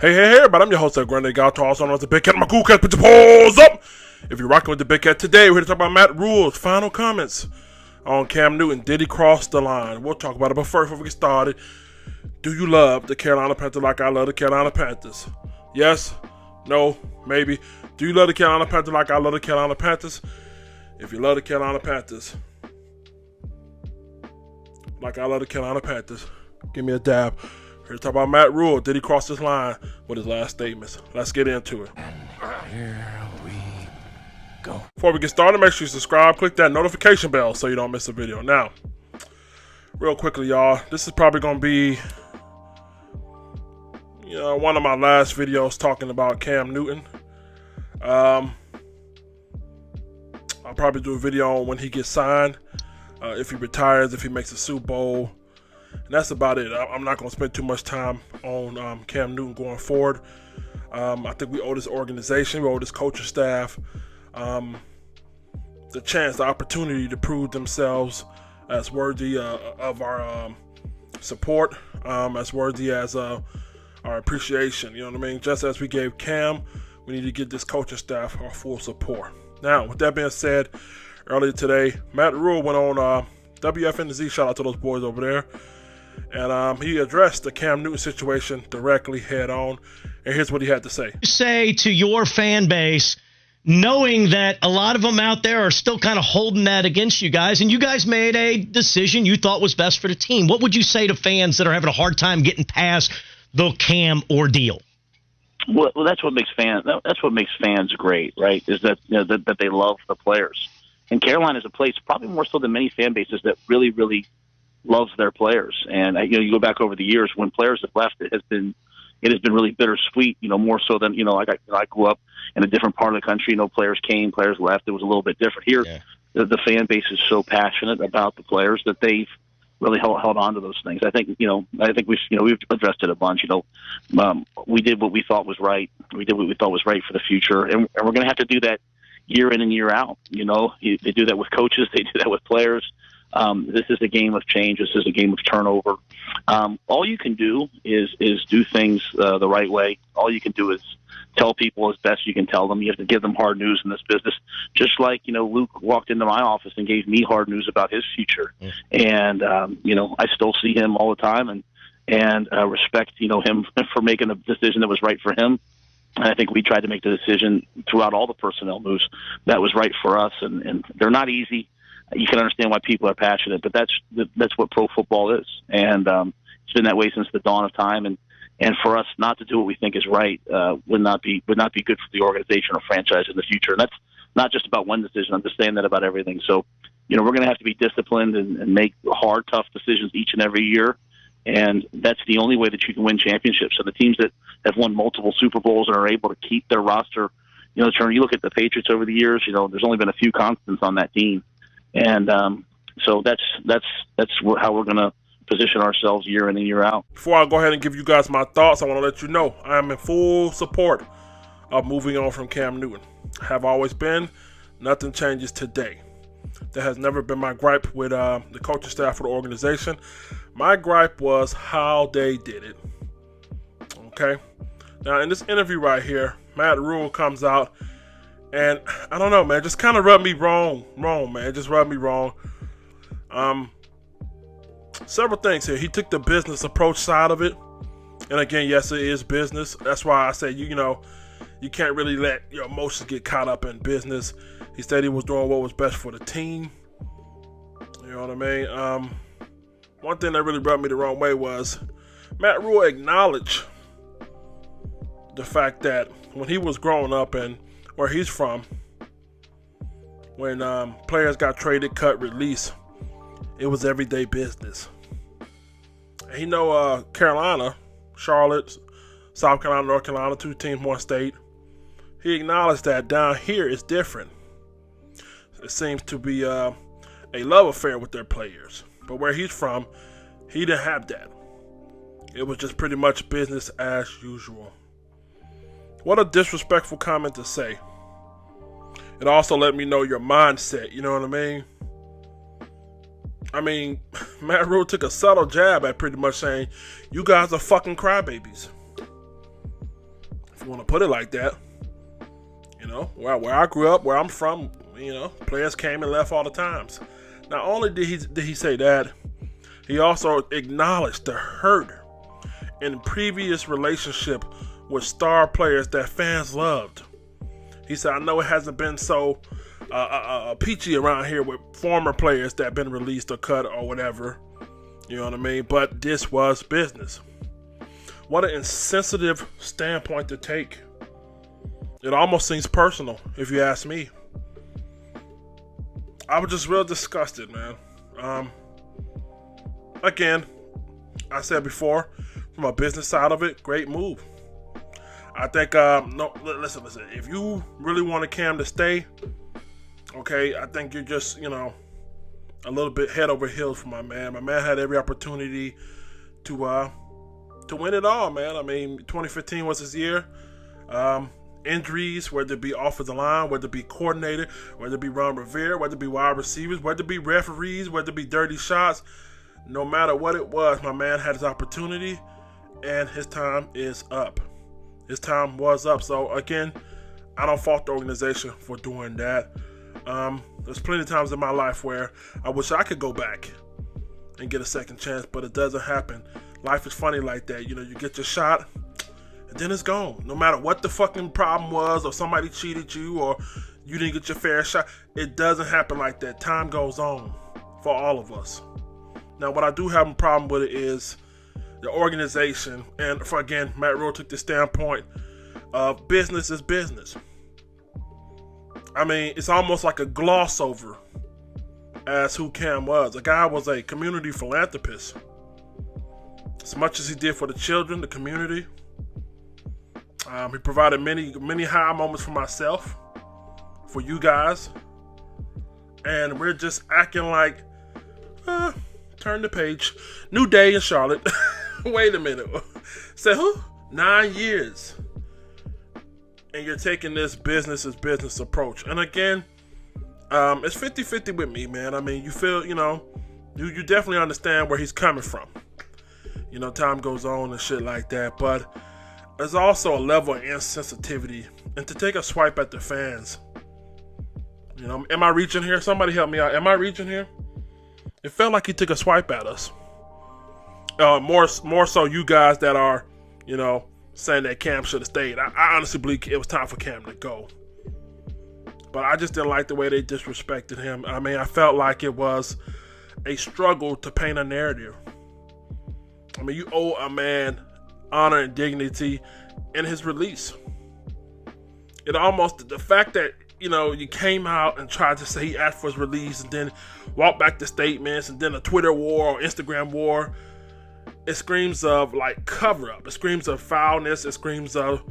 Hey, everybody, I'm your host, Granddad Galto, also known as the Big Cat. My cool cat, put your paws up! If you're rocking with the Big Cat today, we're here to talk about Matt Rhule's final comments on Cam Newton. Did he cross the line? We'll talk about it, but first, before we get started, do you love the Carolina Panthers like I love the Carolina Panthers? Yes? No? Maybe? Do you love the Carolina Panthers like I love the Carolina Panthers? If you love the Carolina Panthers, like I love the Carolina Panthers, give me a dab. Here to talk about Matt Rhule. Did he cross this line with his last statements? Let's get into it. And here we go. Before we get started, make sure you subscribe. Click that notification bell so you don't miss a video. Now, real quickly, y'all, this is probably going to be one of my last videos talking about Cam Newton. I'll probably do a video on when he gets signed, if he retires, if he makes a Super Bowl. And that's about it. I'm not going to spend too much time on Cam Newton going forward. I think we owe this organization, we owe this coaching staff the chance, the opportunity to prove themselves as worthy of our support, as worthy as our appreciation. You know what I mean? Just as we gave Cam, we need to give this coaching staff our full support. Now, with that being said, earlier today, Matt Rhule went on WFNZ. Shout out to those boys over there. And he addressed the Cam Newton situation directly head on. And here's what he had to say. Say to your fan base, knowing that a lot of them out there are still kind of holding that against you guys, and you guys made a decision you thought was best for the team. What would you say to fans that are having a hard time getting past the Cam ordeal? Well, that's what makes fans great, right? Is that that they love the players. And Carolina is a place, probably more so than many fan bases, that really, really loves their players. And you go back over the years when players have left, it has been really bittersweet. More so than I grew up in a different part of the country. Players came, players left. It was a little bit different here. Yeah. The fan base is so passionate about the players that they've really held on to those things. I think we've addressed it a bunch. We did what we thought was right. We did what we thought was right for the future, and we're going to have to do that year in and year out. They do that with coaches. They do that with players. This is a game of change. This is a game of turnover. All you can do is do things the right way. All you can do is tell people as best you can tell them. You have to give them hard news in this business. Just like, Luke walked into my office and gave me hard news about his future. Yeah. And, I still see him all the time and respect, him for making a decision that was right for him. And I think we tried to make the decision throughout all the personnel moves that was right for us. And they're not easy. You can understand why people are passionate, but that's what pro football is. And it's been that way since the dawn of time. And for us not to do what we think is right would not be good for the organization or franchise in the future. And that's not just about one decision. I'm just saying that about everything. So, we're going to have to be disciplined and make hard, tough decisions each and every year. And that's the only way that you can win championships. So the teams that have won multiple Super Bowls and are able to keep their roster, you look at the Patriots over the years, there's only been a few constants on that team. And so that's how we're going to position ourselves year in and year out. Before I go ahead and give you guys my thoughts, I want to let you know I am in full support of moving on from Cam Newton. Have always been. Nothing changes today. That has never been my gripe with the coaching staff for the organization. My gripe was how they did it. Okay? Now, in this interview right here, Matt Rhule comes out and I don't know, man, just kind of rubbed me wrong, man. Just rubbed me wrong. Several things here. He took the business approach side of it. And again, yes, it is business. That's why I say, you can't really let your emotions get caught up in business. He said he was doing what was best for the team. You know what I mean? One thing that really rubbed me the wrong way was Matt Rhule acknowledged the fact that when he was growing up and where he's from, when players got traded, cut, released, it was everyday business. And Carolina, Charlotte, South Carolina, North Carolina, 2 teams, 1 state. He acknowledged that down here it's different. It seems to be a love affair with their players. But where he's from, he didn't have that. It was just pretty much business as usual. What a disrespectful comment to say. It also let me know your mindset, you know what I mean? I mean, Matt Rhule took a subtle jab at pretty much saying, you guys are fucking crybabies. you want to put it like that. You know, where I grew up, where I'm from, you know, players came and left all the times. Not only did he say that, he also acknowledged the hurt in previous relationship with star players that fans loved. He said, I know it hasn't been so peachy around here with former players that have been released or cut or whatever. You know what I mean? But this was business. What an insensitive standpoint to take. It almost seems personal, if you ask me. I was just real disgusted, man. Again, I said before, from a business side of it, great move. I think, no, listen. If you really wanted Cam to stay, okay, I think you're just, you know, a little bit head over heels for my man. My man had every opportunity to win it all, man. I mean, 2015 was his year. Injuries, whether it be offensive line, whether it be coordinator, whether it be Ron Rivera, whether it be wide receivers, whether it be referees, whether it be dirty shots, no matter what it was, my man had his opportunity, and his time is up. His time was up. So again, I don't fault the organization for doing that. There's plenty of times in my life where I wish I could go back and get a second chance, but it doesn't happen. Life is funny like that. You know, you get your shot, and then it's gone. No matter what the fucking problem was, or somebody cheated you, or you didn't get your fair shot, it doesn't happen like that. Time goes on for all of us. Now, what I do have a problem with it is the organization, and for again, Matt Rhule took the standpoint of business is business. I mean, it's almost like a gloss over as who Cam was. The guy was a community philanthropist. As much as he did for the children, the community, he provided many high moments for myself, for you guys, and we're just acting like, turn the page. New day in Charlotte. Wait a minute. Say who? 9 years. And you're taking this business as business approach. And again, it's 50-50 with me, man. I mean, you feel, you know, you definitely understand where he's coming from. You know, time goes on and shit like that. But there's also a level of insensitivity. And to take a swipe at the fans. You know, am I reaching here? Somebody help me out. Am I reaching here? It felt like he took a swipe at us. More so you guys that are, you know, saying that Cam should have stayed. I honestly believe it was time for Cam to go. But I just didn't like the way they disrespected him. I mean, I felt like it was a struggle to paint a narrative. I mean, you owe a man honor and dignity in his release. It almost, the fact that, you know, you came out and tried to say he asked for his release and then walked back to statements and then a Twitter war or Instagram war. It screams of like cover up. It screams of foulness. It screams of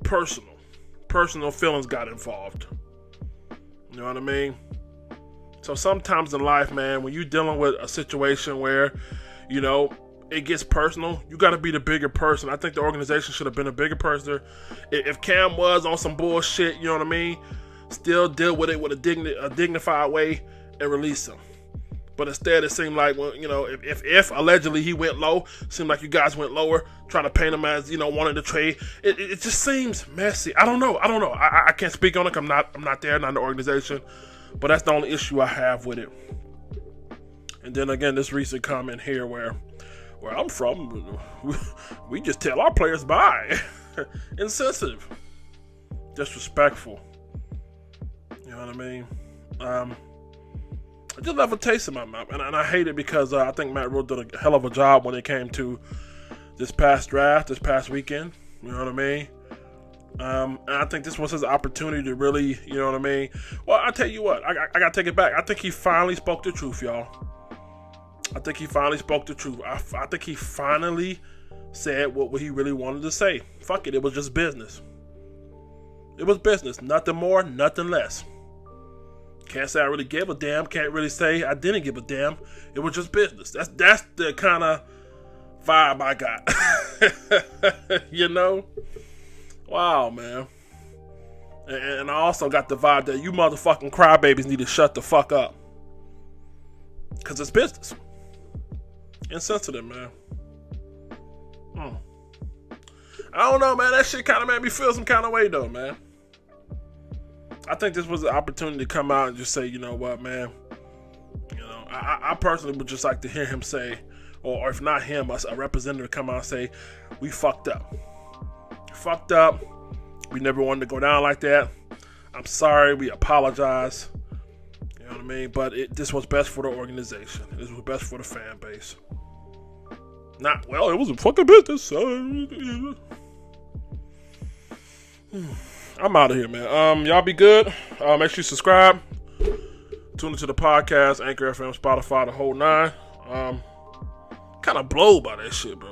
personal feelings got involved. You know what I mean? So sometimes in life, man, when you're dealing with a situation where, you know, it gets personal, you got to be the bigger person. I think the organization should have been a bigger person. If Cam was on some bullshit, you know what I mean, still deal with it with a dignified way and release him. But instead, it seemed like, well, you know, if allegedly he went low, it seemed like you guys went lower, trying to paint him as, you know, wanting to trade. It just seems messy. I don't know. I can't speak on it. I'm not there, not in the organization. But that's the only issue I have with it. And then again, this recent comment here where I'm from, we just tell our players bye. Insensitive. Disrespectful. You know what I mean? I just left a taste in my mouth, and I hate it because I think Matt Rhule did a hell of a job when it came to this past draft, this past weekend. You know what I mean? And I think this was his opportunity to really, you know what I mean? Well, I tell you what, I got to take it back. I think he finally spoke the truth, y'all. I think he finally spoke the truth. I think he finally said what he really wanted to say. Fuck it, it was just business. It was business. Nothing more, nothing less. Can't say I really gave a damn. Can't really say I didn't give a damn. It was just business. That's the kind of vibe I got. You know? Wow, man. And I also got the vibe that you motherfucking crybabies need to shut the fuck up. Because it's business. Insensitive, man. I don't know, man. That shit kind of made me feel some kind of way, though, man. I think this was an opportunity to come out and just say, you know what, man. You know, I personally would just like to hear him say, or if not him, a representative come out and say, we fucked up. Fucked up. We never wanted to go down like that. I'm sorry. We apologize. You know what I mean? But this was best for the organization. This was best for the fan base. Not, well, it was a fucking business. I'm out of here, man. Y'all be good. Make sure you subscribe. Tune into the podcast, Anchor FM, Spotify, the whole nine. Kind of blown by that shit, bro.